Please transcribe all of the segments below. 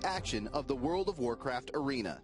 action of the World of Warcraft arena.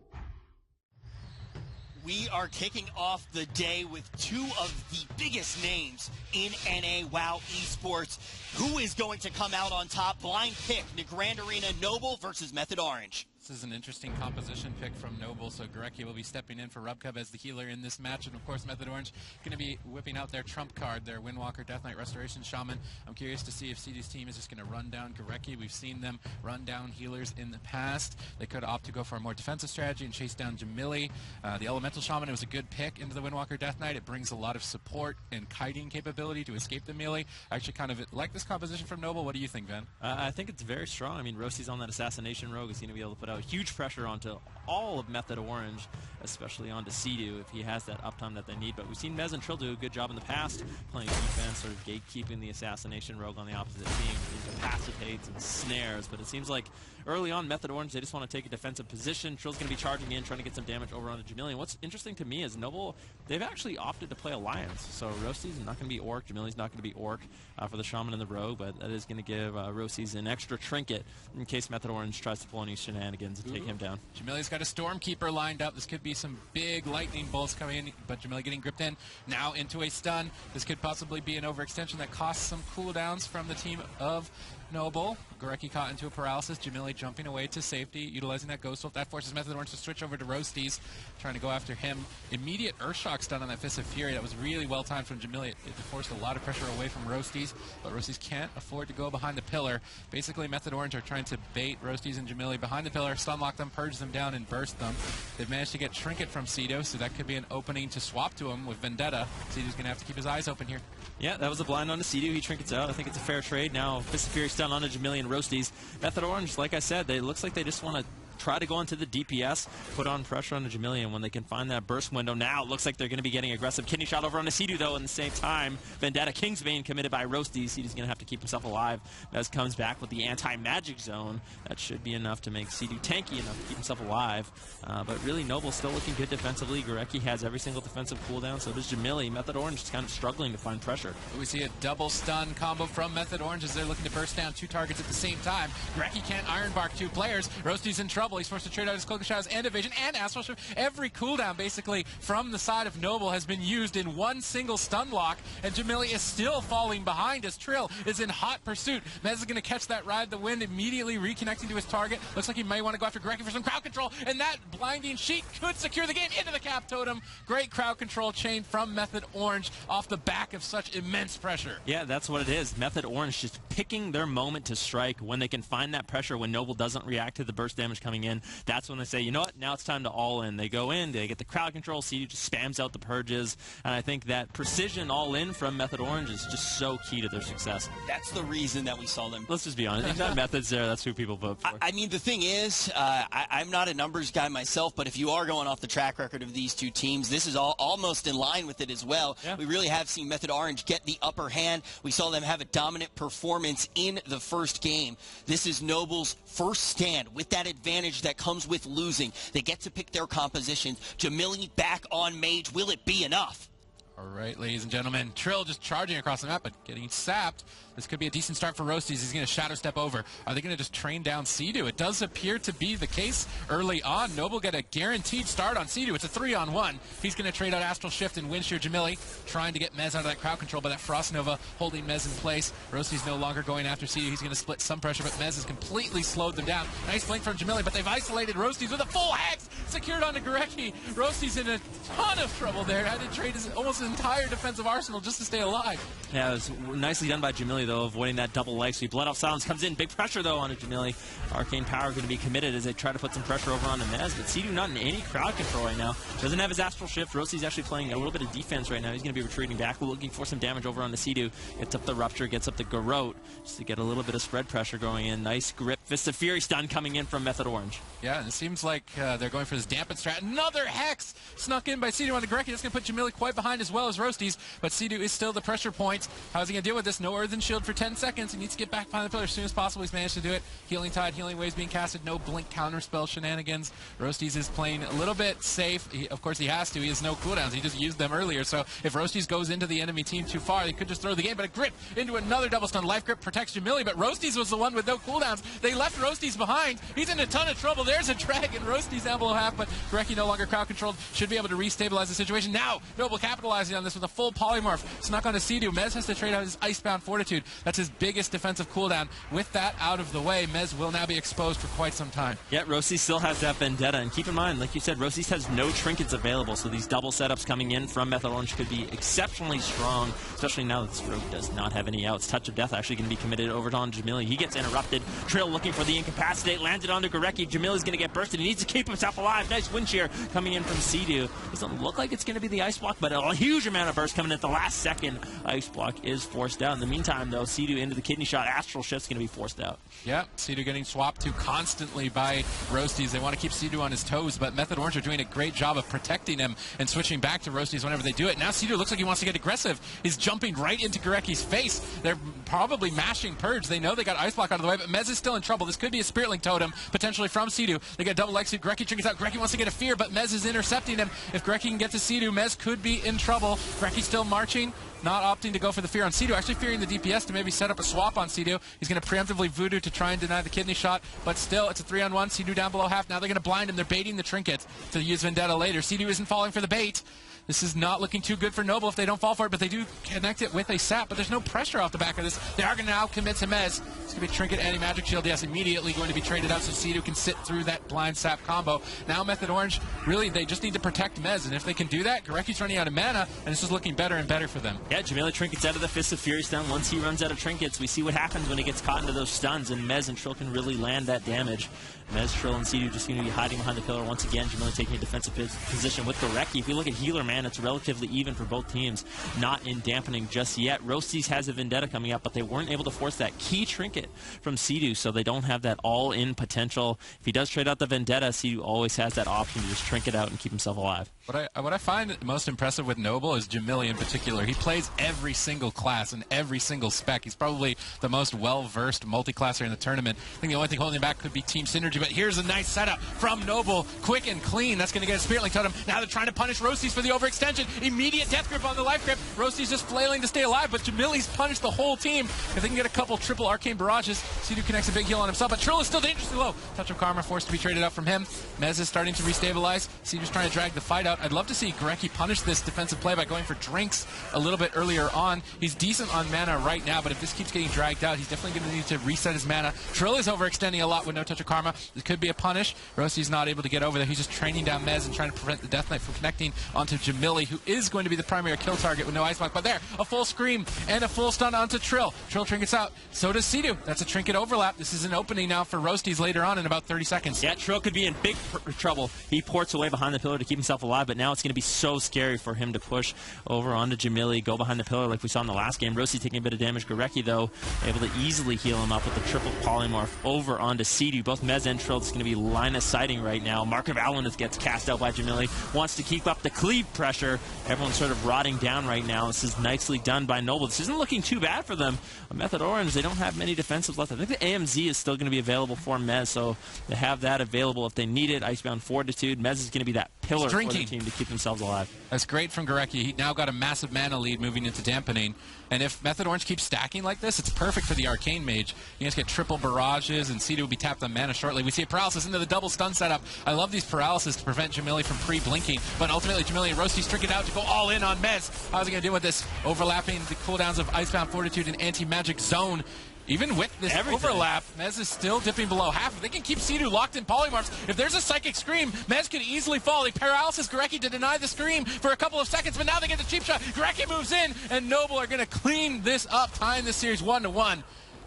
We are kicking off the day with two of the biggest names in NA WoW Esports. Who is going to come out on top? Blind pick, Grand Arena Noble versus Method Orange. This is an interesting composition pick from Noble, so Gorecki will be stepping in for Rubcub as the healer in this match, and of course Method Orange going to be whipping out their trump card, their Windwalker Death Knight Restoration Shaman. I'm curious to see if CD's team is just going to run down Gorecki. We've seen them run down healers in the past. They could opt to go for a more defensive strategy and chase down Jamili. The Elemental Shaman, it was a good pick into the Windwalker Death Knight. It brings a lot of support and kiting capability to escape the melee. I actually kind of like this composition from Noble. What do you think, Ben? I think it's very strong. I mean, Rosti's on that Assassination Rogue is going to be able to put out huge pressure onto all of Method Orange, especially onto Sea-Doo if he has that uptime that they need. But we've seen Mez and Trill do a good job in the past playing defense, sort of gatekeeping the Assassination Rogue on the opposite team, incapacitates and snares. But it seems like early on, Method Orange, they just want to take a defensive position. Trill's going to be charging in, trying to get some damage over onto Jamilian. What's interesting to me is Noble, they've actually opted to play Alliance. So Rosti's not going to be Orc, Jamilian's not going to be Orc for the Shaman and the Rogue, but that is going to give Rosti's an extra trinket in case Method Orange tries to pull any shenanigans and take him down. Jamilia's got a Stormkeeper lined up. This could be some big lightning bolts coming in, but Jamilia getting gripped in. Now into a stun. This could possibly be an overextension that costs some cooldowns from the team of Noble. Gorecki caught into a paralysis. Jamili jumping away to safety, utilizing that Ghost Wolf. That forces Method Orange to switch over to Roasties, trying to go after him. Immediate Earthshock stun on that Fist of Fury. That was really well timed from Jamili. It forced a lot of pressure away from Roasties, but Roasties can't afford to go behind the pillar. Basically, Method Orange are trying to bait Roasties and Jamili behind the pillar, stun lock them, purge them down, and burst them. They've managed to get Trinket from Sea-Doo, so that could be an opening to swap to him with Vendetta. Sea-Doo's going to have to keep his eyes open here. Yeah, that was a blind on the Sea-Doo. He trinkets out. I think it's a fair trade. Now, Fist of Fury stun on the Jamilian Roasties. Method Orange, like I said, it looks like they just want to try to go into the DPS, put on pressure on the Jamilian when they can find that burst window. Now it looks like they're going to be getting aggressive. Kidney shot over on the Sea-Doo, though, at the same time. Vendetta, Kingsbane committed by Roasties. Sea-Doo's going to have to keep himself alive. Mez comes back with the anti-magic zone. That should be enough to make Sea-Doo tanky enough to keep himself alive. But really, Noble's still looking good defensively. Gorecki has every single defensive cooldown, so does Jamili. Method Orange is kind of struggling to find pressure. We see a double stun combo from Method Orange as they're looking to burst down two targets at the same time. Gorecki can't Ironbark two players. Roastie's in trouble. He's forced to trade out his Cloak of Shadows and Evasion and Astral Shift. Every cooldown basically from the side of Noble has been used in one single stun lock, and Jamili is still falling behind as Trill is in hot pursuit. Mez is going to catch that ride the wind, immediately reconnecting to his target. Looks like he may want to go after Gorecki for some crowd control, and that blinding sheet could secure the game into the cap totem. Great crowd control chain from Method Orange off the back of such immense pressure. Yeah, that's what it is. Method Orange just picking their moment to strike when they can find that pressure, when Noble doesn't react to the burst damage coming in. That's when they say, you know what, now it's time to all in. They go in, they get the crowd control, Sea-Doo just spams out the purges, and I think that precision all in from Method Orange is just so key to their success. That's the reason that we saw them. Let's just be honest, if that Method's there, that's who people vote for. I mean, the thing is, I'm not a numbers guy myself, but if you are going off the track record of these two teams, this is almost in line with it as well. Yeah. We really have seen Method Orange get the upper hand. We saw them have a dominant performance in the first game. This is Noble's first stand with that advantage that comes with losing. They get to pick their compositions. Jamili back on Mage. Will it be enough? All right, ladies and gentlemen, Trill just charging across the map, but getting sapped. This could be a decent start for Roasties. He's going to Shadow Step over. Are they going to just train down Sea-Doo? It does appear to be the case early on. Noble get a guaranteed start on Sea-Doo. It's a 3-on-1. He's going to trade out Astral Shift and Windshear Jamili, trying to get Mez out of that crowd control, but that Frost Nova holding Mez in place. Roasties no longer going after Sea-Doo. He's going to split some pressure, but Mez has completely slowed them down. Nice flank from Jamili, but they've isolated Roasties with a full hex secured onto Gorecki. Roasties in a ton of trouble there. Had to trade almost his entire defensive arsenal just to stay alive. Yeah, it was nicely done by Jamili, though, avoiding that double leg sweep. Blood Off Silence comes in. Big pressure, though, on Jamili. Arcane Power going to be committed as they try to put some pressure over on the Mez, but Sea-Doo not in any crowd control right now. Doesn't have his Astral Shift. Rosti's actually playing a little bit of defense right now. He's going to be retreating back, looking for some damage over on the Sea-Doo. Gets up the Rupture, gets up the Garrote, just to get a little bit of spread pressure going in. Nice grip. Fist of Fury stun coming in from Method Orange. Yeah, and it seems like they're going for the this dampen strat. Another Hex snuck in by Sea-Doo onto Gorecki. That's going to put Jamili quite behind as well as Roasties, but Sea-Doo is still the pressure point. How's he going to deal with this? No Earthen Shield for 10 seconds. He needs to get back behind the pillar as soon as possible. He's managed to do it. Healing Tide, Healing Waves being casted. No Blink counterspell shenanigans. Roasties is playing a little bit safe. Of course, he has to. He has no cooldowns. He just used them earlier, so if Roasties goes into the enemy team too far, they could just throw the game. But a grip into another double stun. Life Grip protects Jamili, but Roasties was the one with no cooldowns. They left Roasties behind. He's in a ton of trouble. There's a Dragon. Roasties down below half, but Gorecki no longer crowd controlled. Should be able to restabilize the situation. Now, Noble capitalizing on this with a full polymorph. Snuck onto Sea-Doo. Mez has to trade out his Icebound Fortitude. That's his biggest defensive cooldown. With that out of the way, Mez will now be exposed for quite some time. Yeah, Roasties still has that Vendetta, and keep in mind, like you said, Roasties has no trinkets available, so these double setups coming in from Method Orange could be exceptionally strong, especially now that this rogue does not have any outs. Touch of Death actually going to be committed over on Jamili. He gets interrupted. Trill looking for the Incapacitate, landed onto Gorecki. Jamili's going to get bursted. He needs to keep himself alive. Nice wind shear coming in from Sea-Doo. Doesn't look like it's going to be the Ice Block, but a huge amount of burst coming at the last second. Ice Block is forced out. In the meantime, though, Sea-Doo into the Kidney Shot. Astral Shift's going to be forced out. Yeah, Sea-Doo getting swapped to constantly by Roasties. They want to keep Sea-Doo on his toes, but Method Orange are doing a great job of protecting him and switching back to Roasties whenever they do it. Now Sea-Doo looks like he wants to get aggressive. He's jumping right into Gorecki's face. They're probably mashing Purge. They know they got Ice Block out of the way, but Mez is still in trouble. This could be a Spirit Link Totem, potentially from Sea-Doo. They got double Leg Suit. Gorecki trinkets out. Gorecki wants to get a Fear, but Mez is intercepting him. If Gorecki can get to Sea-Doo, Mez could be in trouble. Gorecki's still marching, not opting to go for the Fear on Sea-Doo, actually fearing the DPS to maybe set up a swap on Sea-Doo. He's going to preemptively Voodoo to try and deny the Kidney Shot, but still, it's a 3-on-1. Sea-Doo down below half. Now they're going to blind him. They're baiting the Trinket to use Vendetta later. Sea-Doo isn't falling for the bait. This is not looking too good for Noble if they don't fall for it, but they do connect it with a sap, but there's no pressure off the back of this. They are going to now commit to Mez. It's going to be Trinket Anti-Magic Shield. Yes, immediately going to be traded out so Sea-Doo can sit through that blind sap combo. Now Method Orange, really, they just need to protect Mez, and if they can do that, Gorecki's running out of mana, and this is looking better and better for them. Yeah, Jamili trinkets out of the Fist of Fury stun. Once he runs out of trinkets, we see what happens when he gets caught into those stuns, and Mez and Trill can really land that damage. Mez, Trill, and Sea-Doo just going to be hiding behind the pillar once again. Jamili taking a defensive position with Gorecki. If you look at healer man, it's relatively even for both teams. Not in dampening just yet. Roasties has a Vendetta coming up, but they weren't able to force that key trinket from Sea-Doo, so they don't have that all-in potential. If he does trade out the Vendetta, Sea-Doo always has that option to just trinket out and keep himself alive. What I find most impressive with Noble is Jamili in particular. He plays every single class and every single spec. He's probably the most well-versed multi-classer in the tournament. I think the only thing holding him back could be Team Synergy, but here's a nice setup from Noble. Quick and clean. That's going to get a Spirit Link Totem. Now they're trying to punish Roasties for the overextension. Immediate Death Grip on the Life Grip. Roasties just flailing to stay alive, but Jamili's punished the whole team. If they can get a couple triple Arcane Barrages, Sea-Doo connects a big heal on himself, but Trill is still dangerously low. Touch of Karma forced to be traded out from him. Mez is starting to restabilize. Sea-Doo's trying to drag the fight out. I'd love to see Gorecki punish this defensive play by going for drinks a little bit earlier on. He's decent on mana right now, but if this keeps getting dragged out, he's definitely going to need to reset his mana. Trill is overextending a lot with no Touch of Karma. This could be a punish. Roasty's not able to get over there. He's just training down Mez and trying to prevent the Death Knight from connecting onto Jamili, who is going to be the primary kill target with no Ice Block. But there, a full Scream and a full stun onto Trill. Trill trinkets out. So does Sea-Doo. That's a trinket overlap. This is an opening now for Roasties later on in about 30 seconds. Yeah, Trill could be in big trouble. He ports away behind the pillar to keep himself alive, but now it's going to be so scary for him to push over onto Jamili, go behind the pillar like we saw in the last game. Roasty taking a bit of damage. Gorecki, though, able to easily heal him up with the triple polymorph over onto Sea-Doo. Both Mez and Trill is going to be line of sighting right now. Mark of Alunith gets cast out by Jamili. Wants to keep up the cleave pressure. Everyone's sort of rotting down right now. This is nicely done by Noble. This isn't looking too bad for them. Method Orange, they don't have many defensives left. I think the AMZ is still going to be available for Mez, so they have that available if they need it. Icebound Fortitude. Mez is going to be that pillar for the team to keep themselves alive. That's great from Gorecki. He now got a massive mana lead moving into dampening. And if Method Orange keeps stacking like this, it's perfect for the Arcane Mage. You guys get triple barrages, and Sea-Doo will be tapped on mana shortly. We see a paralysis into the double stun setup. I love these paralysis to prevent Jamili from pre-blinking, but ultimately Jamili and Roasties trick it out to go all in on Mez. How's he going to deal with this? Overlapping the cooldowns of Icebound Fortitude and Anti-Magic Zone. Even with this overlap, Mez is still dipping below half. If they can keep Sea-Doo locked in polymorphs, if there's a Psychic Scream, Mez could easily fall. He paralysis Gorecki to deny the Scream for a couple of seconds, but now they get the cheap shot. Gorecki moves in, and Noble are going to clean this up, tying this series 1-1.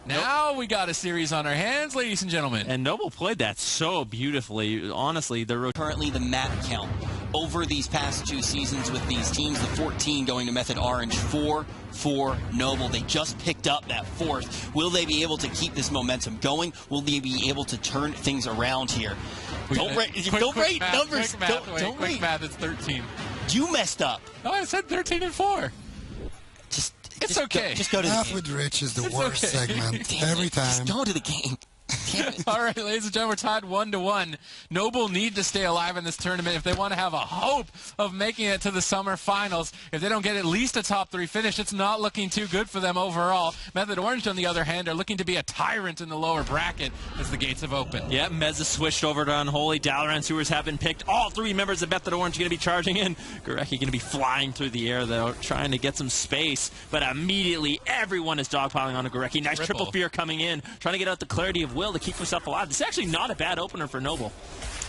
Now we got a series on our hands, ladies and gentlemen. And Noble played that so beautifully. Honestly, currently the map count over these past 2 seasons with these teams, the 14 going to Method Orange, 4 for Noble. They just picked up that 4th. Will they be able to keep this momentum going? Will they be able to turn things around here? Don't rate numbers. Don't quick rate. math, it's 13. You messed up. Oh, I said 13 and 4. It's okay. Just go to the Half game. with Rich is the worst segment every time. Just go to the game. All right, ladies and gentlemen, we're tied 1-1. Noble need to stay alive in this tournament if they want to have a hope of making it to the summer finals. If they don't get at least a top 3 finish, it's not looking too good for them overall. Method Orange, on the other hand, are looking to be a tyrant in the lower bracket as the gates have opened. Yeah, Mez has switched over to Unholy. Dalaran Sewers have been picked. All 3 members of Method Orange are going to be charging in. Gorecki going to be flying through the air, though, trying to get some space. But immediately, everyone is dogpiling onto Gorecki. Nice triple fear coming in, trying to get out the clarity of will to keep himself alive. This is actually not a bad opener for Noble.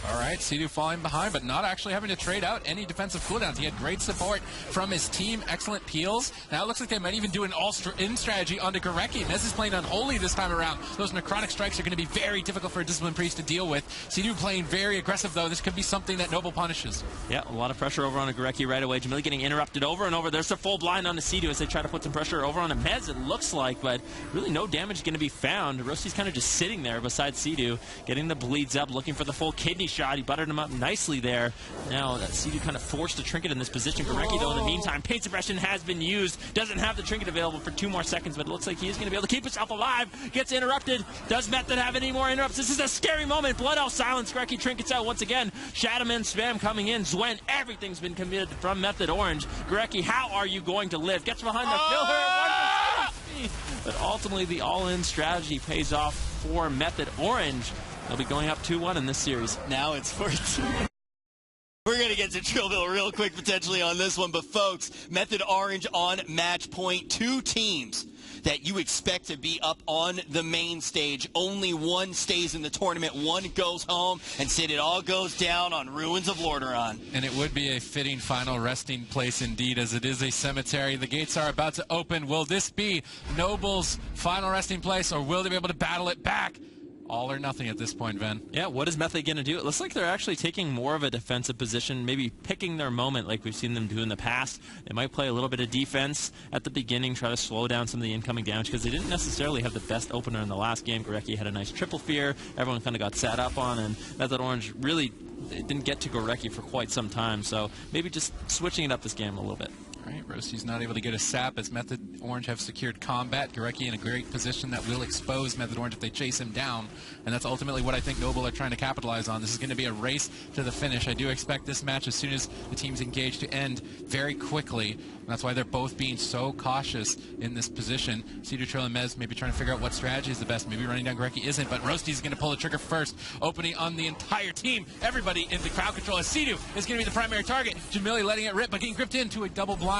All right, Sea-Doo falling behind, but not actually having to trade out any defensive cooldowns. He had great support from his team, excellent peels. Now it looks like they might even do an all-in strategy onto Gorecki. Mez is playing Unholy this time around. Those necrotic strikes are going to be very difficult for a Discipline Priest to deal with. Sea-Doo playing very aggressive, though. This could be something that Noble punishes. Yeah, a lot of pressure over on Gorecki right away. Jamili getting interrupted over and over. There's a full blind on the Sea-Doo as they try to put some pressure over on Mez, it looks like, but really no damage going to be found. Rosti's kind of just sitting there beside Sea-Doo, getting the bleeds up, looking for the full kidney shot. He buttered him up nicely there. Now that Sea-Doo kind of forced the trinket in this position. Gorecki, though, in the meantime, paint suppression has been used. Doesn't have the trinket available for 2 more seconds, but it looks like he is going to be able to keep himself alive. Gets interrupted. Does Method have any more interrupts? This is a scary moment. Blood Elf silence. Gorecki trinkets out once again. Shadowman spam coming in. Zwen, everything's been committed from Method Orange. Gorecki, how are you going to live? Gets behind the pillar. But ultimately, the all-in strategy pays off for Method Orange. They'll be going up 2-1 in this series. Now it's 14. We're going to get to Trillville real quick potentially on this one, but folks, Method Orange on match point. 2 teams that you expect to be up on the main stage. Only one stays in the tournament. One goes home, and Sid, it all goes down on Ruins of Lordaeron. And it would be a fitting final resting place indeed, as it is a cemetery. The gates are about to open. Will this be Noble's final resting place, or will they be able to battle it back? All or nothing at this point, Ven. Yeah, what is Method going to do? It looks like they're actually taking more of a defensive position, maybe picking their moment like we've seen them do in the past. They might play a little bit of defense at the beginning, try to slow down some of the incoming damage, because they didn't necessarily have the best opener in the last game. Gorecki had a nice triple fear. Everyone kind of got sat up on, and Method Orange really didn't get to Gorecki for quite some time, so maybe just switching it up this game a little bit. All right, Rosti's not able to get a sap as Method Orange have secured combat. Gorecki in a great position that will expose Method Orange if they chase him down, and that's ultimately what I think Noble are trying to capitalize on. This is going to be a race to the finish. I do expect this match, as soon as the teams engage, to end very quickly, and that's why they're both being so cautious in this position. Sea-Doo, Trill, and Mez maybe trying to figure out what strategy is the best. Maybe running down Gorecki isn't, but Rosti's going to pull the trigger first, opening on the entire team. Everybody in the crowd control as Sea-Doo is going to be the primary target. Jamili letting it rip, but getting gripped into a double blind.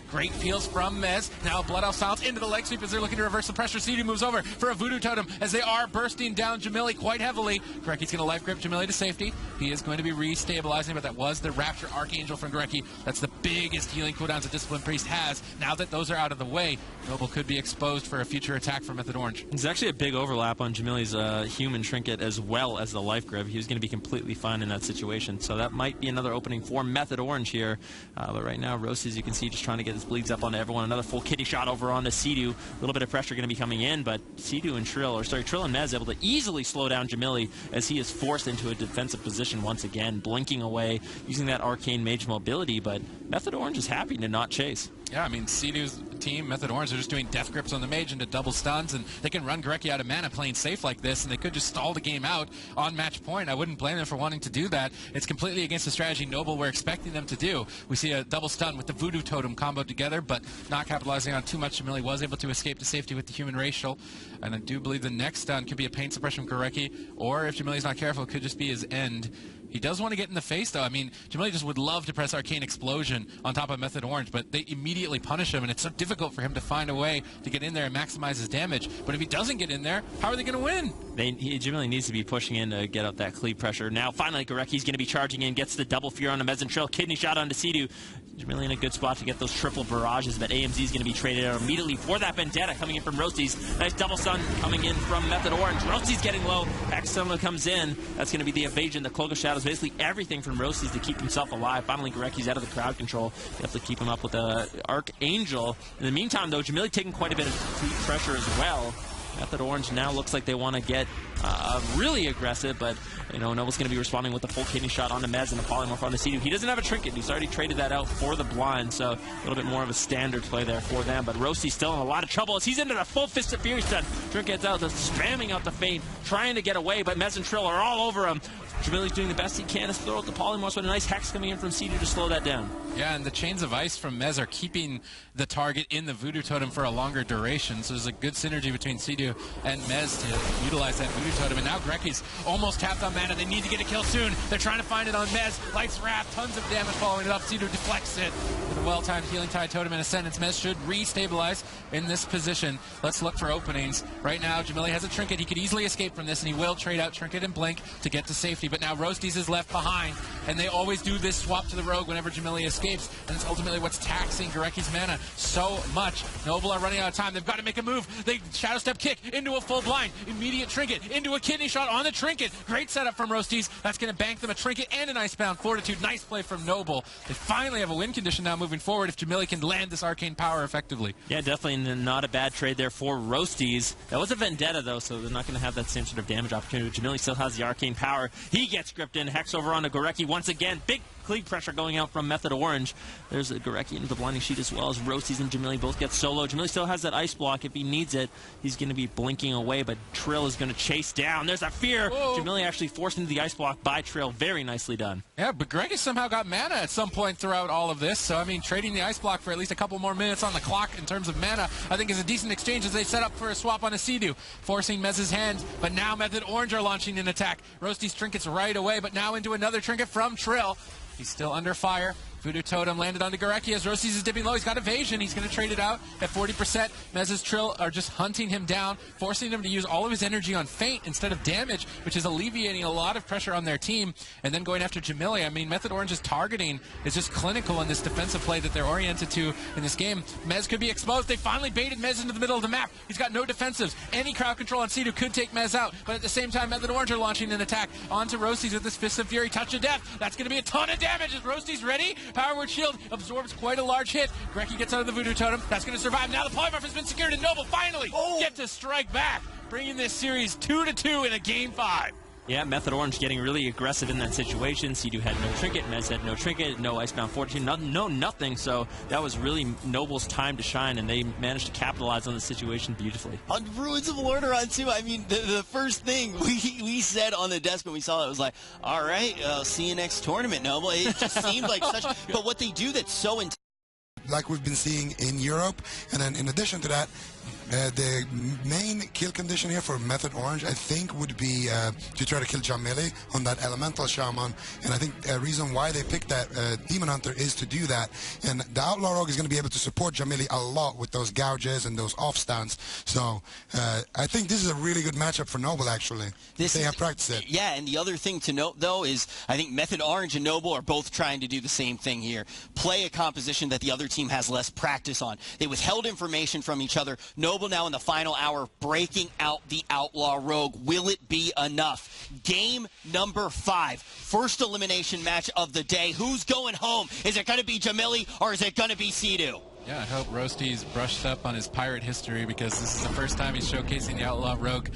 Great feels from Mez. Now Blood Elf silence into the leg sweep as they're looking to reverse the pressure. Sea-Doo moves over for a Voodoo Totem as they are bursting down Jamili quite heavily. Gorecki's going to life grip Jamili to safety. He is going to be restabilizing, but that was the Rapture Archangel from Gorecki. That's the biggest healing cooldowns a Discipline Priest has. Now that those are out of the way, Noble could be exposed for a future attack from Method Orange. There's actually a big overlap on Jamili's human trinket as well as the life grip. He was going to be completely fine in that situation, so that might be another opening for Method Orange here. But right now, Rosti, as you can see, just trying to get his bleeds up onto everyone. Another full kitty shot over onto Sea-Doo. A little bit of pressure going to be coming in, but Sea-Doo and Trill and Mez able to easily slow down Jamili as he is forced into a defensive position once again, blinking away, using that arcane mage mobility, but Method Orange is happy to not chase. Yeah, I mean, Sea-Doo's team, Method Orange, are just doing death grips on the mage into double stuns, and they can run Gorecki out of mana playing safe like this, and they could just stall the game out on match point. I wouldn't blame them for wanting to do that. It's completely against the strategy Noble were expecting them to do. We see a double stun with the Voodoo Totem combo together, but not capitalizing on too much. Jamili was able to escape to safety with the human racial, and I do believe the next stun could be a pain suppression from Gorecki, or if Jamili's not careful, it could just be his end. He does want to get in the face, though. I mean, Jamili just would love to press Arcane Explosion on top of Method Orange, but they immediately punish him, and it's so difficult for him to find a way to get in there and maximize his damage. But if he doesn't get in there, how are they going to win? Jamili needs to be pushing in to get out that cleave pressure. Now, finally, Gorecki's going to be charging in, gets the double fear on the Mez and Trill, kidney shot onto Sea-Doo. Jamili in a good spot to get those triple barrages, but AMZ is going to be traded out immediately for that Vendetta coming in from Roasties. Nice double stun coming in from Method Orange. Roasties getting low. X-Summer comes in. That's going to be the evasion, the Cloak of Shadows, basically everything from Roasties to keep himself alive. Finally, Goreki's out of the crowd control. You have to keep him up with the Archangel. In the meantime, though, Jamili taking quite a bit of pressure as well. Method Orange now looks like they want to get really aggressive, but Noble's going to be responding with the full kidney shot on the Mez and the Polymorph on the Sea-Doo. He doesn't have a trinket. He's already traded that out for the blind, so a little bit more of a standard play there for them. But Roasty's still in a lot of trouble as he's into the full Fist of Fury stun. Trinket's out, just spamming out the feint, trying to get away, but Mez and Trill are all over him. Jamili's doing the best he can to throw out the Polymorphs, with a nice Hex coming in from Sea-Doo to slow that down. Yeah, and the Chains of Ice from Mez are keeping the target in the Voodoo Totem for a longer duration, so there's a good synergy between Sea-Doo and Mez to utilize that Voodoo Totem. And now Goreki's almost tapped on mana. They need to get a kill soon. They're trying to find it on Mez. Lights Wrath, tons of damage following it up. Sea-Doo deflects it with a well-timed Healing Tide Totem and Ascendance. Mez should re-stabilize in this position. Let's look for openings. Right now, Jamili has a Trinket. He could easily escape from this, and he will trade out Trinket and Blink to get to safety. But now Roasties is left behind, and they always do this swap to the Rogue whenever Jamili escapes, and it's ultimately what's taxing Goreki's mana so much. Noble are running out of time. They've got to make a move. They Shadow Step kick into a full blind. Immediate Trinket into a kidney shot on the Trinket. Great setup from Roasties. That's going to bank them a Trinket and an Icebound Fortitude. Nice play from Noble. They finally have a win condition now moving forward if Jamili can land this Arcane Power effectively. Yeah, definitely not a bad trade there for Roasties. That was a Vendetta, though, so they're not going to have that same sort of damage opportunity. Jamili still has the Arcane Power. He gets gripped in. Hex over onto Goreki once again. Big cleave pressure going out from Method Orange. There's a Goreki into the Blinding Sheet as well as Roasties and Jamili both get solo. Jamili still has that Ice Block. If he needs it, he's going to be blinking away, but Trill is going to chase down. There's a Fear. Whoa. Jamili actually forced into the Ice Block by Trill. Very nicely done. Yeah, but Goreki somehow got mana at some point throughout all of this. So, I mean, trading the Ice Block for at least a couple more minutes on the clock in terms of mana, I think is a decent exchange as they set up for a swap on a Sea-Doo, forcing Mez's hand. But now Method Orange are launching an attack. Roasties trinkets right away, but now into another trinket from Trill. He's still under fire. Voodoo Totem landed onto Goreki as Roasties is dipping low. He's got evasion. He's going to trade it out at 40%. Mez's Trill are just hunting him down, forcing him to use all of his energy on feint instead of damage, which is alleviating a lot of pressure on their team. And then going after Jamili. I mean, Method Orange's targeting is just clinical in this defensive play that they're oriented to in this game. Mez could be exposed. They finally baited Mez into the middle of the map. He's got no defensives. Any crowd control on Sea-Doo could take Mez out. But at the same time, Method Orange are launching an attack onto Roasties with this Fist of Fury. Touch of Death. That's going to be a ton of damage. Is Roasties ready? Power Word Shield absorbs quite a large hit. Goreki gets out of the Voodoo Totem. That's going to survive. Now the Polymorph has been secured, and Noble finally get to strike back, bringing this series 2-2 in a Game 5. Yeah, Method Orange getting really aggressive in that situation. Sea-Doo had no trinket, Mez had no trinket, no Icebound Fortitude, nothing. So that was really Noble's time to shine, and they managed to capitalize on the situation beautifully. On Ruins of Lordaeron, too, I mean, the first thing we said on the desk when we saw it was like, all right, see you next tournament, Noble. It just seemed like such, but what they do that's so intense. Like we've been seeing in Europe, and then in addition to that, the main kill condition here for Method Orange, I think, would be to try to kill Jamili on that Elemental Shaman. And I think the reason why they picked that Demon Hunter is to do that. And the Outlaw Rogue is going to be able to support Jamili a lot with those gouges and those off stands. So I think this is a really good matchup for Noble, actually. They have practiced it. Yeah, and the other thing to note, though, is I think Method Orange and Noble are both trying to do the same thing here. Play a composition that the other team has less practice on. They withheld information from each other. Noble now in the final hour breaking out the Outlaw Rogue. Will it be enough? Game number 5. First elimination match of the day. Who's going home? Is it going to be Jamili or is it going to be Sea-Doo? Yeah, I hope Roasties brushed up on his pirate history because this is the first time he's showcasing the Outlaw Rogue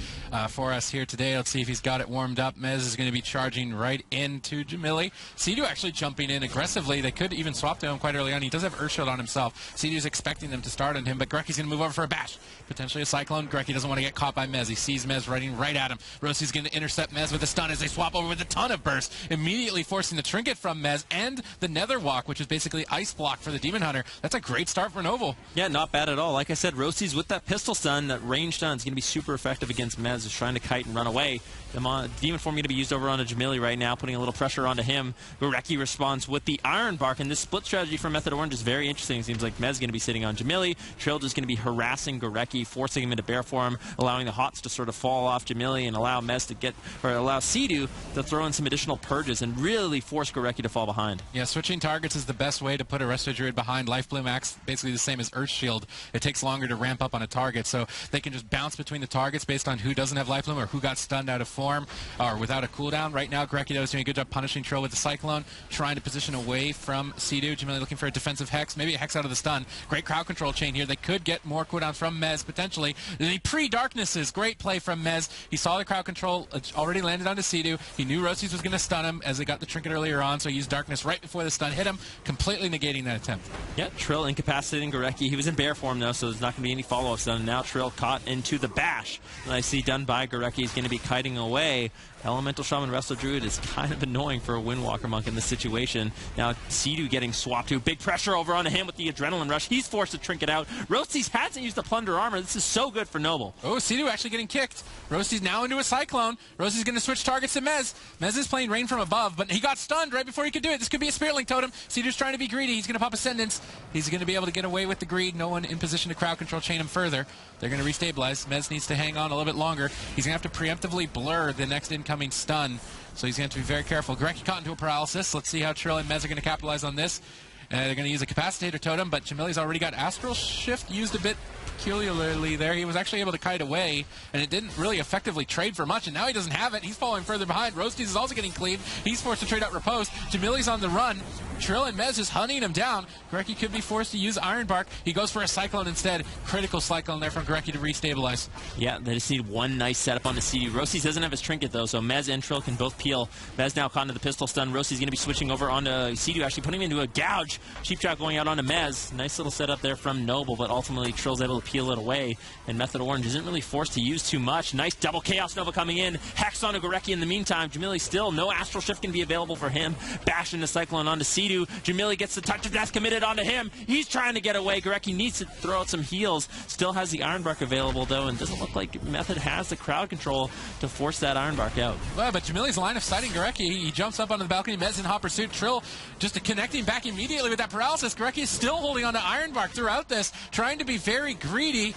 for us here today. Let's see if he's got it warmed up. Mez is going to be charging right into Jamili. Sea-Doo actually jumping in aggressively. They could even swap to him quite early on. He does have Earthshield on himself. Sea-Doo's expecting them to start on him, but Goreki's going to move over for a bash. Potentially a Cyclone. Goreki doesn't want to get caught by Mez. He sees Mez running right at him. Roastie's going to intercept Mez with a stun as they swap over with a ton of burst, immediately forcing the trinket from Mez and the Nether Walk, which is basically Ice Block for the Demon Hunter. That's a great start start for Noble. Yeah, not bad at all. Like I said, Rossi's with that pistol stun, that range stun is going to be super effective against Mez, who's trying to kite and run away. Demon Form going to be used over onto Jamili right now, putting a little pressure onto him. Gorecki responds with the Iron Bark, and this split strategy from Method Orange is very interesting. It seems like Mez is going to be sitting on Jamili. Trill just going to be harassing Gorecki, forcing him into bear form, allowing the Hots to sort of fall off Jamili and allow Mez to get, or allow Sea-Doo to throw in some additional purges and really force Gorecki to fall behind. Yeah, switching targets is the best way to put a Resto Druid behind. Life Bloom acts basically the same as Earth Shield. It takes longer to ramp up on a target, so they can just bounce between the targets based on who doesn't have Life Bloom or who got stunned out of form or without a cooldown. Right now, Gorecki is doing a good job punishing Trill with the Cyclone, trying to position away from Sea-Doo. Jamili looking for a defensive Hex, maybe a Hex out of the stun. Great crowd control chain here. They could get more cooldowns from Mez, potentially. The pre-Darknesses, great play from Mez. He saw the crowd control already landed onto Sea-Doo. He knew Rossis was going to stun him as they got the trinket earlier on, so he used Darkness right before the stun hit him, completely negating that attempt. Yeah, Trill incapacitating Gorecki. He was in bear form, though, so there's not going to be any follow-ups done. Now Trill caught into the bash. Nicely done by Gorecki. He's going to be kiting away. Elemental Shaman Resto Druid is kind of annoying for a Windwalker Monk in this situation. Now, Sea-Doo getting swapped to. Big pressure over onto him with the Adrenaline Rush. He's forced to trinket out. Rostis hasn't used the Plunder Armor. This is so good for Noble. Oh, Sea-Doo actually getting kicked. Rostis now into a Cyclone. Rostis going to switch targets to Mez. Mez is playing Rain from above, but he got stunned right before he could do it. This could be a Spirit Link Totem. Sea-Doo's trying to be greedy. He's going to pop Ascendance. He's going to be able to get away with the greed. No one in position to crowd control chain him further. They're going to restabilize. Mez needs to hang on a little bit longer. He's going to have to preemptively blur the next incoming stun. So he's going to have to be very careful. Gorecki caught into a paralysis. Let's see how Trill and Mez are going to capitalize on this. They're going to use a Capacitator Totem, but Jamili's already got Astral Shift used a bit peculiarly there. He was actually able to kite away, and it didn't really effectively trade for much, and now he doesn't have it. He's falling further behind. Rostis is also getting cleaned. He's forced to trade out Repose. Jamili's on the run. Trill and Mez is hunting him down. Gorecki could be forced to use Iron Bark. He goes for a Cyclone instead. Critical Cyclone there from Gorecki to restabilize. Yeah, they just need one nice setup on the CD. Rossis doesn't have his trinket, though, so Mez and Trill can both peel. Mez now caught into the pistol stun. Rossi's going to be switching over onto Sea-Doo, actually putting him into a gouge. Cheap Shot going out onto Mez. Nice little setup there from Noble, but ultimately Trill's able to peel it away, and Method Orange isn't really forced to use too much. Nice double Chaos Nova coming in. Hex onto Gorecki in the meantime. Jamili still, no Astral Shift can be available for him. Bash into Cyclone onto Sea-Doo. Jamili gets the touch of death committed onto him. He's trying to get away. Gorecki needs to throw out some heals. Still has the Iron Bark available, though, and doesn't look like Method has the crowd control to force that Iron Bark out. Well, but Jamili's line of sighting Gorecki. He jumps up onto the balcony. Mez in hot pursuit. Trill just connecting back immediately with that paralysis. Gorecki is still holding on to Iron Bark throughout this, trying to be very greedy.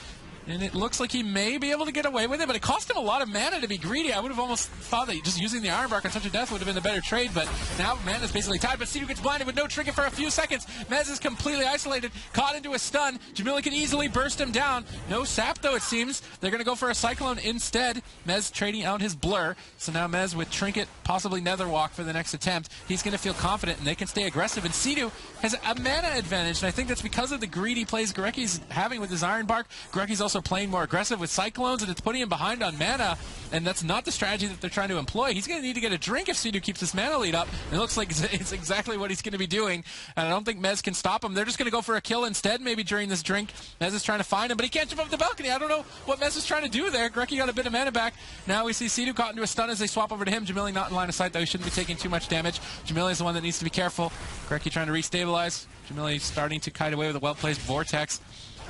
And it looks like he may be able to get away with it, but it cost him a lot of mana to be greedy. I would have almost thought that just using the Iron Bark on Touch of Death would have been the better trade, but now mana's basically tied. But Sea-Doo gets blinded with no trinket for a few seconds. Mez is completely isolated, caught into a stun. Jamili can easily burst him down. No sap, though, it seems. They're going to go for a Cyclone instead. Mez trading out his Blur. So now Mez with trinket, possibly Netherwalk for the next attempt. He's going to feel confident, and they can stay aggressive. And Sea-Doo has a mana advantage, and I think that's because of the greedy plays Gorecki's having with his Iron Bark. Gorecki's also playing more aggressive with Cyclones, and it's putting him behind on mana, and that's not the strategy that they're trying to employ. He's going to need to get a drink if Sea-Doo keeps this mana lead up. It looks like it's exactly what he's going to be doing, and I don't think Mez can stop him. They're just going to go for a kill instead, maybe during this drink. Mez is trying to find him, but he can't jump up the balcony. I don't know what Mez is trying to do there. Gorecki got a bit of mana back. Now we see Sea-Doo caught into a stun as they swap over to him. Jamili not in line of sight, though. He shouldn't be taking too much damage. Jamili is the one that needs to be careful. Gorecki trying to restabilize. Jamili starting to kite away with a well-placed Vortex.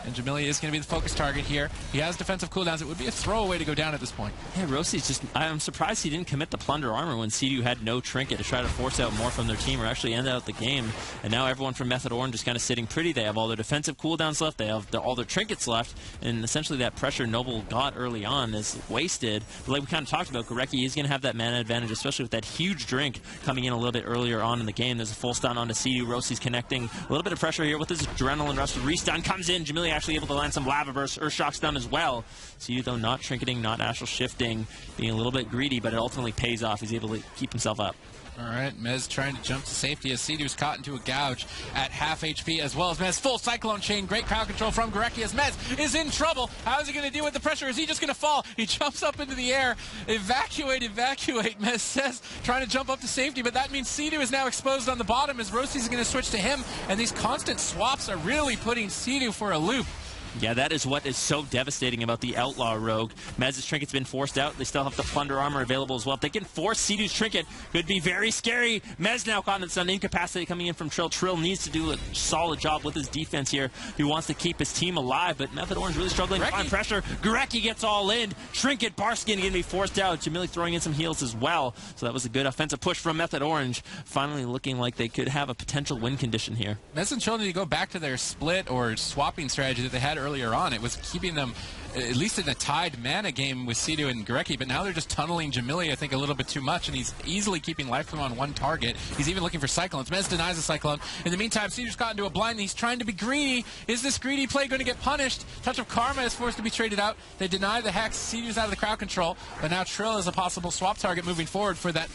And Jamili is going to be the focus target here. He has defensive cooldowns. It would be a throwaway to go down at this point. Yeah, Rossi's just... I'm surprised he didn't commit the Plunder Armor when Sea-Doo had no trinket to try to force out more from their team or actually end out the game. And now everyone from Method Orange is kind of sitting pretty. They have all their defensive cooldowns left. They have all their trinkets left. And essentially that pressure Noble got early on is wasted. But like we kind of talked about, Gorecki is going to have that mana advantage, especially with that huge drink coming in a little bit earlier on in the game. There's a full stun onto Sea-Doo. Rossi's connecting a little bit of pressure here with his Adrenaline Rush. Restun comes in. Jamili actually able to land some Lava Burst. Earthshock's done as well. Sea-Doo, though, not trinketing, not astral shifting, being a little bit greedy, but it ultimately pays off. He's able to keep himself up. All right, Mez trying to jump to safety as Sea-Doo's caught into a gouge at half HP, as well as Mez. Full Cyclone chain, great crowd control from Gorecki as Mez is in trouble. How is he going to deal with the pressure? Is he just going to fall? He jumps up into the air. Evacuate, evacuate, Mez says, trying to jump up to safety, but that means Sea-Doo is now exposed on the bottom as Rossis is going to switch to him, and these constant swaps are really putting Sea-Doo for a loop. Yeah, that is what is so devastating about the Outlaw Rogue. Mez's Trinket's been forced out. They still have the Plunder armor available as well. If they can force Sea-Doo's Trinket, could be very scary. Mez now caught in some incapacity coming in from Trill. Trill needs to do a solid job with his defense here. He wants to keep his team alive, but Method Orange really struggling to find pressure. Gurecki gets all in. Trinket, Barskin going to be forced out. Jamili throwing in some heals as well. So that was a good offensive push from Method Orange. Finally looking like they could have a potential win condition here. Mez and Trill need to go back to their split or swapping strategy that they had earlier on. It was keeping them at least in a tied mana game with Sea-Doo and Gurecki, but now they're just tunneling Jamili, I think, a little bit too much, and he's easily keeping life from on one target. He's even looking for Cyclones. Mez denies the Cyclone. In the meantime, Sea-Doo's caught into a blind, and he's trying to be greedy. Is this greedy play going to get punished? Touch of Karma is forced to be traded out. They deny the Hex. Sea-Doo's out of the crowd control, but now Trill is a possible swap target moving forward for that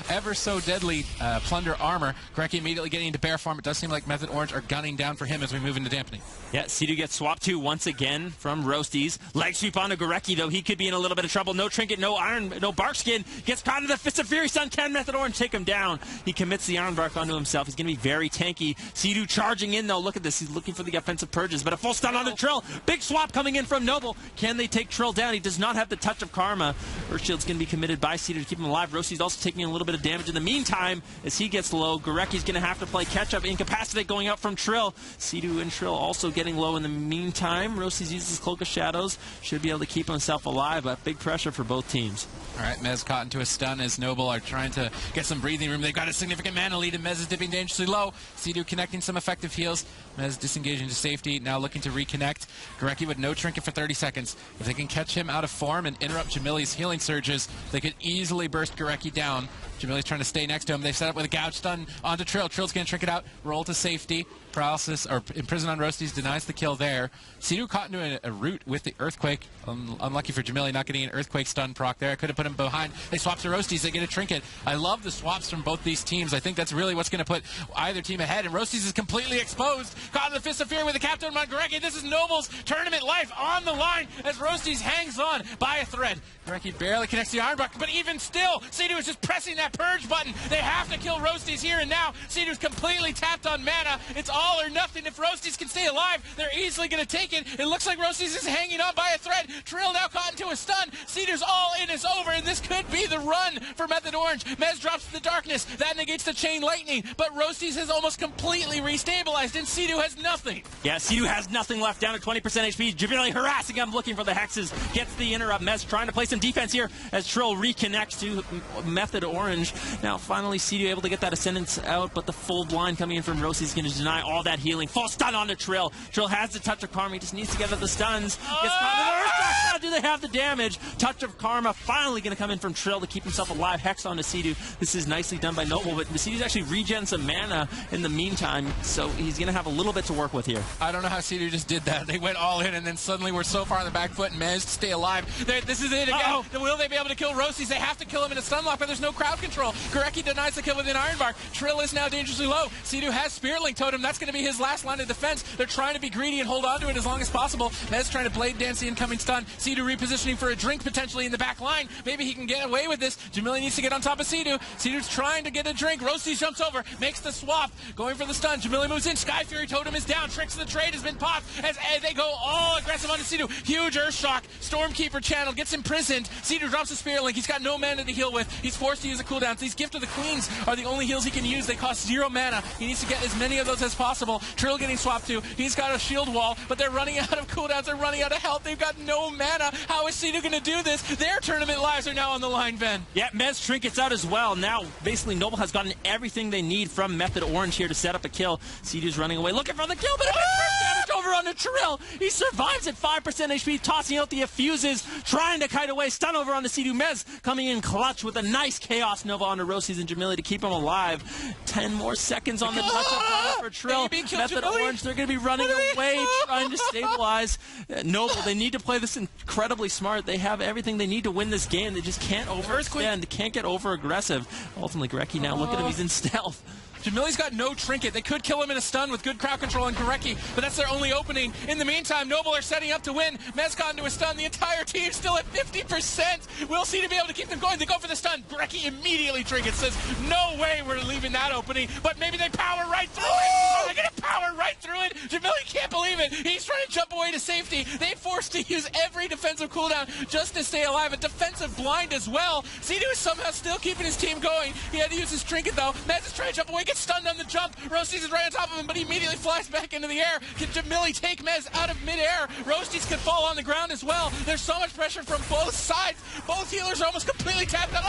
ever so deadly Plunder armor. Gurecki immediately getting into Bear Farm. It does seem like Method Orange are gunning down for him as we move into Dampening. Yeah, Sea-Doo gets swapped to once again from Roasties. Leg sweep onto Gurecki, though. He could be in a little bit of trouble. No Trinket, no Iron, no Barkskin. Gets caught in the Fist of Fury Stun. Can Method Orange take him down? He commits the Iron Bark onto himself. He's going to be very tanky. Sea-Doo charging in, though. Look at this. He's looking for the offensive purges, but a full stun onto Trill. Big swap coming in from Noble. Can they take Trill down? He does not have the Touch of Karma. Earthshield's going to be committed by Sea-Doo to keep him alive. Roasty's also taking a little bit of damage in the meantime as he gets low. Gurecki's going to have to play catch-up. Incapacitate going out from Trill. Sea-Doo and Trill also getting low in the meantime. Roasty's uses Cloak of Shadows. Should be able to keep himself alive, but big pressure for both teams. All right, Mez caught into a stun as Noble are trying to get some breathing room. They've got a significant mana lead, and Mez is dipping dangerously low. Sea-Doo connecting some effective heals. Mez disengaging to safety, now looking to reconnect. Gurecki with no Trinket for 30 seconds. If they can catch him out of form and interrupt Jamili's healing surges, they could easily burst Gurecki down. Jamili's trying to stay next to him. They set up with a Gouge stun onto Trill. Trill's going to Trinket out, roll to safety. Paralysis, or Imprison on Roasties, denies the kill there. Sea-Doo caught into a root with the Earthquake. Unlucky for Jamili not getting an Earthquake stun proc there. I could have put him behind. They swap to Roasties. They get a Trinket. I love the swaps from both these teams. I think that's really what's going to put either team ahead. And Roasties is completely exposed. Caught in the Fist of Fury with the Captain on Gurecki. This is Noble's tournament life on the line as Roasties hangs on by a thread. Gurecki barely connects the Iron Bark, but even still, Sea-Doo is just pressing that purge button. They have to kill Roasties here and now. Sea-Doo's completely tapped on mana. It's all or nothing. If Roasties can stay alive, they're easily going to take it. It looks like Roasties is hanging on by a thread. Trill now caught into a stun. Sea-Doo's all in is over, and this could be the run for Method Orange. Mez drops to the darkness. That negates the Chain Lightning, but Roasties has almost completely restabilized, and Sea-Doo has nothing. Yeah, Sea-Doo has nothing left, down to 20% HP. Jamili harassing him, looking for the hexes. Gets the interrupt. Mez trying to play some defense here as Trill reconnects to Method Orange. Now, finally, Sea-Doo able to get that Ascendance out, but the full blind coming in from Roasties is going to deny all that healing. Full stun onto Trill. Trill has the Touch of Karma. He just needs to get at the stuns. Gets caught in the do they have the damage? Touch of Karma finally going to come in from Trill to keep himself alive. Hex onto Sea-Doo. This is nicely done by Noble, but Sea-Doo's actually regen some mana in the meantime, so he's going to have a little bit to work with here. I don't know how Sea-Doo just did that. They went all in, and then suddenly we're so far on the back foot and managed to stay alive. This is it again. Will they be able to kill Roasties? They have to kill him in a stun lock, but there's no crowd control. Gurecki denies the kill with an Iron Bark. Trill is now dangerously low. Sea-Doo has Spirit Link Totem. That's going to be his last line of defense. They're trying to be greedy and hold on to it as long as possible. Mez trying to Blade Dance the incoming stun. Sea-Doo repositioning for a drink potentially in the back line. Maybe he can get away with this. Jamili needs to get on top of Sea-Doo. Sea-Doo's trying to get a drink. Roasties jumps over, makes the swap, going for the stun. Jamili moves in. Sky Fury Totem is down. Tricks of the Trade has been popped as they go all aggressive onto Sea-Doo. Huge Earth Shock. Stormkeeper channel gets imprisoned. Sea-Doo drops a Spirit Link. He's got no mana to heal with. He's forced to use a cooldown. These Gift of the Queens are the only heals he can use. They cost 0 mana. He needs to get as many of those as possible. Trill getting swapped to. He's got a shield wall, but they're running out of cooldowns. They're running out of health. They've got no mana. How is Sea-Doo going to do this? Their tournament lives are now on the line, Ben. Yeah, Mez Trinket's out as well. Now, basically, Noble has gotten everything they need from Method Orange here to set up a kill. Sea-Doo's running away, looking for the kill, but a big damage over on the Trill. He survives at 5% HP, tossing out the Effuses, trying to kite away. Stun over on the Sea-Doo. Mez coming in clutch with a nice Chaos Nova onto Roasties and Jamili to keep him alive. 10 more seconds on the touch of for Trill. Method Orange, they're going to be running away, trying to stabilize Noble. They need to play this incredibly smart. They have everything they need to win this game. They just can't overextend, can't get over-aggressive. Ultimately, Gurecki now, look at him, he's in stealth. Jamili's got no Trinket. They could kill him in a stun with good crowd control on Gurecki, but that's their only opening. In the meantime, Noble are setting up to win. Mez got into a stun. The entire team still at 50%. We'll see to be able to keep them going. They go for the stun. Gurecki immediately Trinket says, no way we're leaving that opening, but maybe they power right through it. They're going to power right through it. Jamili can't believe it. He's trying to jump away to safety. They forced to use every defensive cooldown just to stay alive. A defensive blind as well. Zedu is somehow still keeping his team going. He had to use his trinket though. Mez is trying to jump away, gets stunned on the jump. Roasties is right on top of him, but he immediately flies back into the air. Can Jamili take Mez out of midair? Roasties could fall on the ground as well. There's so much pressure from both sides. Both healers are almost completely tapped out.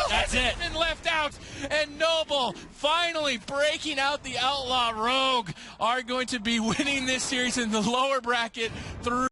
That's it. Been left out. And Noble finally breaking out the Outlaw Rogue are going to be winning this series in the lower bracket through